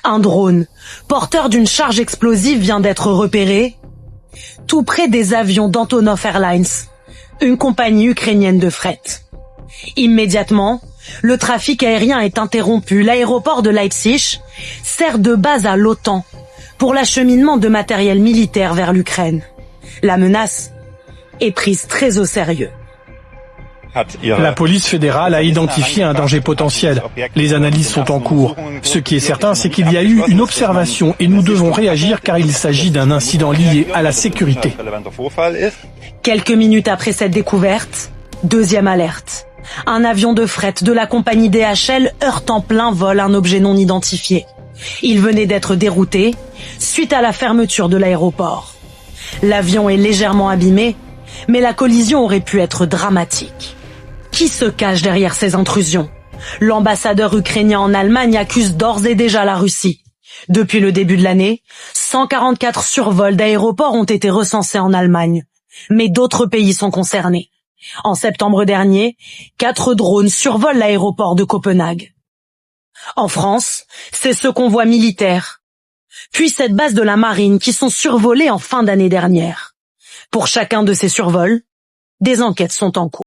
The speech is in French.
Un drone, porteur d'une charge explosive, vient d'être repéré tout près des avions d'Antonov Airlines, une compagnie ukrainienne de fret. Immédiatement, le trafic aérien est interrompu. L'aéroport de Leipzig sert de base à l'OTAN pour l'acheminement de matériel militaire vers l'Ukraine. La menace est prise très au sérieux. La police fédérale a identifié un danger potentiel. Les analyses sont en cours. Ce qui est certain, c'est qu'il y a eu une observation et nous devons réagir car il s'agit d'un incident lié à la sécurité. Quelques minutes après cette découverte, deuxième alerte. Un avion de fret de la compagnie DHL heurte en plein vol un objet non identifié. Il venait d'être dérouté suite à la fermeture de l'aéroport. L'avion est légèrement abîmé, mais la collision aurait pu être dramatique. Qui se cache derrière ces intrusions? L'ambassadeur ukrainien en Allemagne accuse d'ores et déjà la Russie. Depuis le début de l'année, 144 survols d'aéroports ont été recensés en Allemagne. Mais d'autres pays sont concernés. En septembre dernier, 4 drones survolent l'aéroport de Copenhague. En France, c'est ce convoi militaire, puis cette base de la marine qui sont survolés en fin d'année dernière. Pour chacun de ces survols, des enquêtes sont en cours.